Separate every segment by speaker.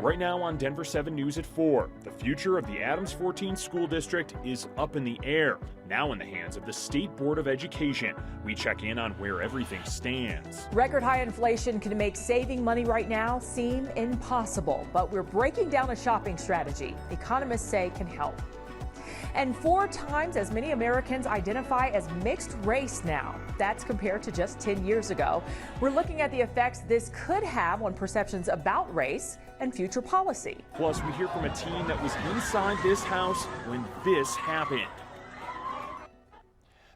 Speaker 1: Right now on Denver 7 News at 4, the future of the Adams 14 School District is up in the air, now in the hands of the State Board of Education. We check in on where everything stands.
Speaker 2: Record high inflation can make saving money right now seem impossible, but we're breaking down a shopping strategy economists say can help. And 4 times as many Americans identify as mixed race now. That's compared to just 10 years ago. We're looking at the effects this could have on perceptions about race and future policy.
Speaker 1: Plus, we hear from a teen that was inside this house when this happened.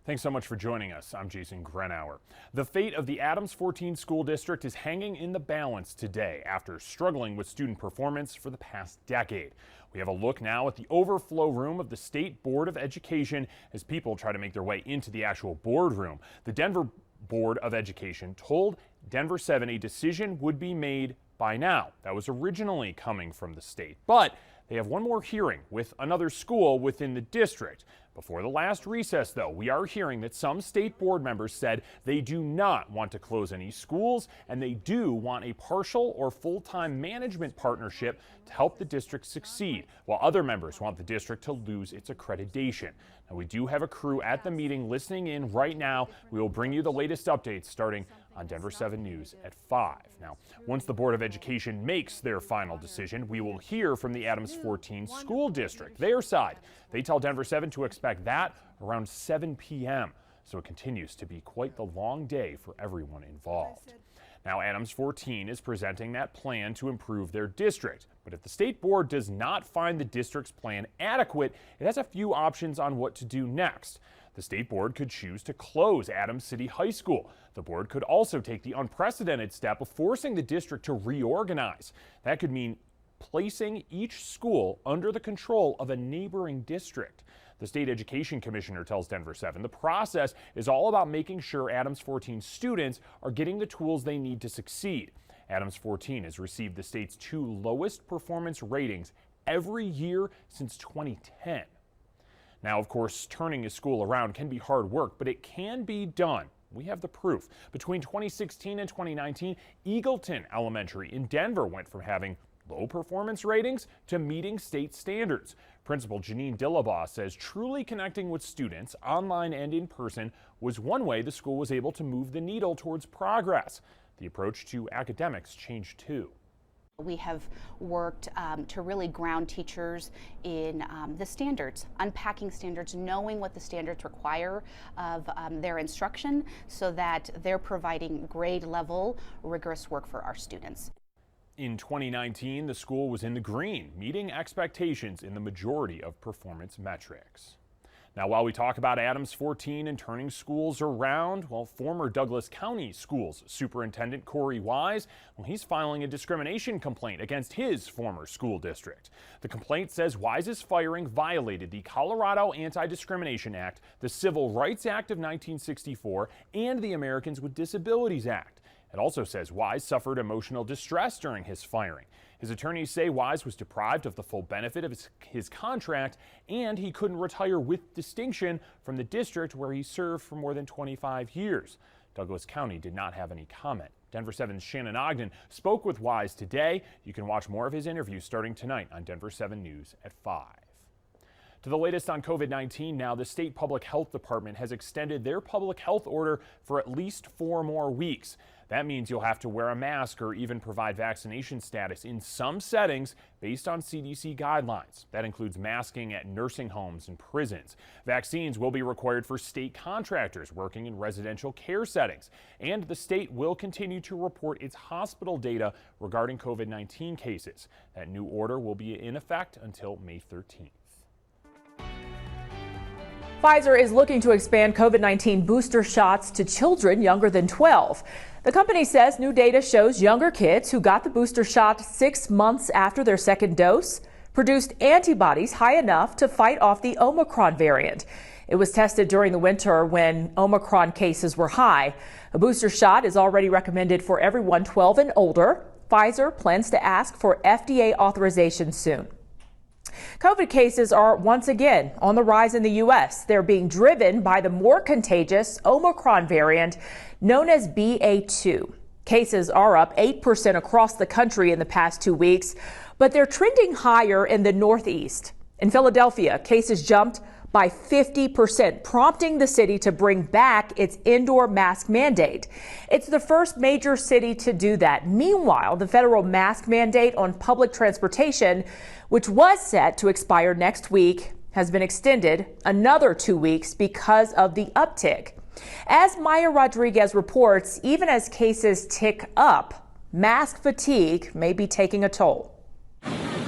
Speaker 1: Thanks so much for joining us. I'm Jason Grenauer. The fate of the Adams 14 School District is hanging in the balance today after struggling with student performance for the past decade. We have a look now at the overflow room of the State Board of Education as people try to make their way into the actual boardroom. The Denver Board of Education told Denver 7 a decision would be made by now. That was originally coming from the state, but they have one more hearing with another school within the district. Before the last recess, though, we are hearing that some state board members said they do not want to close any schools, and they do want a partial or full-time management partnership to help the district succeed, while other members want the district to lose its accreditation. Now, we do have a crew at the meeting listening in right now. We will bring you the latest updates starting on Denver 7 News at 5. Now, once the Board of Education makes their final decision, we will hear from the Adams 14 School District, their side. They tell Denver 7 to expect that around 7 p.m. So it continues to be quite the long day for everyone involved. Now, Adams 14 is presenting that plan to improve their district. But if the state board does not find the district's plan adequate, it has a few options on what to do next. The state board could choose to close Adams City High School. The board could also take the unprecedented step of forcing the district to reorganize. That could mean placing each school under the control of a neighboring district. The state education commissioner tells Denver 7 the process is all about making sure Adams 14 students are getting the tools they need to succeed. Adams 14 has received the state's 2 lowest performance ratings every year since 2010. Now, of course, turning a school around can be hard work, but it can be done. We have the proof. Between 2016 and 2019, Eagleton Elementary in Denver went from having low performance ratings to meeting state standards. Principal Janine Dillabaugh says truly connecting with students online and in person was one way the school was able to move the needle towards progress. The approach to academics changed too.
Speaker 3: We have worked to really ground teachers in the standards, unpacking standards, knowing what the standards require of their instruction so that they're providing grade level, rigorous work for our students.
Speaker 1: In 2019, the school was in the green, meeting expectations in the majority of performance metrics. Now, while we talk about Adams 14 and turning schools around, well, former Douglas County Schools Superintendent Corey Wise, well, he's filing a discrimination complaint against his former school district. The complaint says Wise's firing violated the Colorado Anti-Discrimination Act, the Civil Rights Act of 1964, and the Americans with Disabilities Act. It also says Wise suffered emotional distress during his firing. His attorneys say Wise was deprived of the full benefit of his contract, and he couldn't retire with distinction from the district where he served for more than 25 years. Douglas County did not have any comment. Denver 7's Shannon Ogden spoke with Wise today. You can watch more of his interview starting tonight on Denver 7 News at 5. To the latest on COVID-19 now, the state public health department has extended their public health order for at least 4 more weeks. That means you'll have to wear a mask or even provide vaccination status in some settings based on CDC guidelines. That includes masking at nursing homes and prisons. Vaccines will be required for state contractors working in residential care settings. And the state will continue to report its hospital data regarding COVID-19 cases. That new order will be in effect until May 13th.
Speaker 2: Pfizer is looking to expand COVID-19 booster shots to children younger than 12. The company says new data shows younger kids who got the booster shot 6 months after their second dose produced antibodies high enough to fight off the Omicron variant. It was tested during the winter when Omicron cases were high. A booster shot is already recommended for everyone 12 and older. Pfizer plans to ask for FDA authorization soon. COVID cases are once again on the rise in the U.S. They're being driven by the more contagious Omicron variant known as BA2. Cases are up 8% across the country in the past 2 weeks, but they're trending higher in the Northeast. In Philadelphia, cases jumped by 50%, prompting the city to bring back its indoor mask mandate. It's the first major city to do that. Meanwhile, the federal mask mandate on public transportation, which was set to expire next week, has been extended another 2 weeks because of the uptick. As Maya Rodriguez reports, even as cases tick up, mask fatigue may be taking a toll.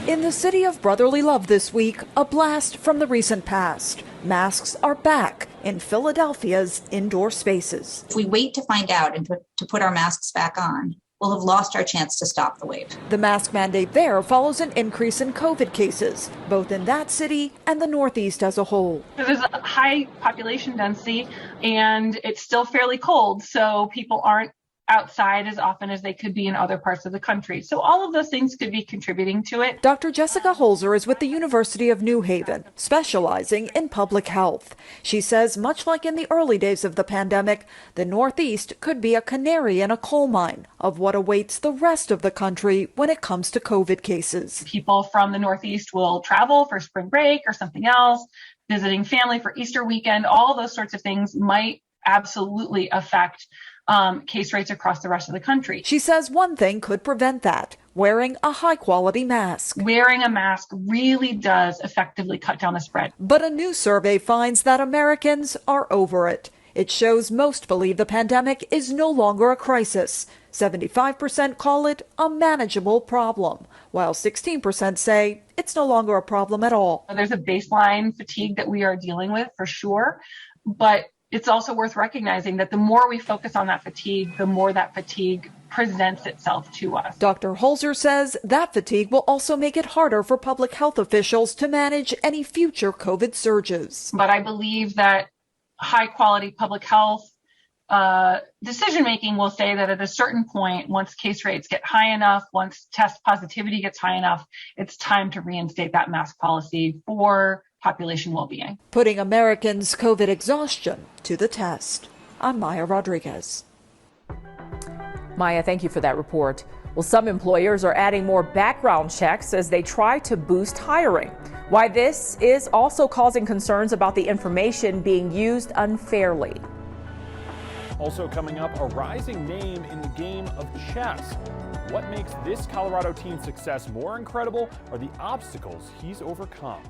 Speaker 4: In the city of brotherly love this week, a blast from the recent past. Masks are back in Philadelphia's indoor spaces.
Speaker 5: If we wait to find out and to put our masks back on, we'll have lost our chance to stop the wave.
Speaker 4: The mask mandate there follows an increase in COVID cases, both in that city and the Northeast as a whole.
Speaker 6: There's a high population density and it's still fairly cold, so people aren't outside as often as they could be in other parts of the country. So all of those things could be contributing to it.
Speaker 4: Dr. Jessica Holzer is with the University of New Haven, specializing in public health. She says, much like in the early days of the pandemic, the Northeast could be a canary in a coal mine of what awaits the rest of the country when it comes to COVID cases.
Speaker 6: People from the Northeast will travel for spring break or something else, visiting family for Easter weekend. All those sorts of things might absolutely affect case rates across the rest of the country.
Speaker 4: She says one thing could prevent that: wearing a high-quality mask.
Speaker 6: Wearing a mask really does effectively cut down the spread.
Speaker 4: But a new survey finds that Americans are over it. It shows most believe the pandemic is no longer a crisis. 75% call it a manageable problem, while 16% say it's no longer a problem at all.
Speaker 6: There's a baseline fatigue that we are dealing with for sure, but it's also worth recognizing that the more we focus on that fatigue, the more that fatigue presents itself to us.
Speaker 4: Dr. Holzer says that fatigue will also make it harder for public health officials to manage any future COVID surges.
Speaker 6: But I believe that high quality public health decision making will say that at a certain point, once case rates get high enough, once test positivity gets high enough, it's time to reinstate that mask policy for population well-being.
Speaker 4: Putting Americans' COVID exhaustion to the test. I'm Maya Rodriguez.
Speaker 2: Maya, thank you for that report. Well, some employers are adding more background checks as they try to boost hiring. Why this is also causing concerns about the information being used unfairly.
Speaker 1: Also coming up, a rising name in the game of chess. What makes this Colorado teen's success more incredible are the obstacles he's overcome.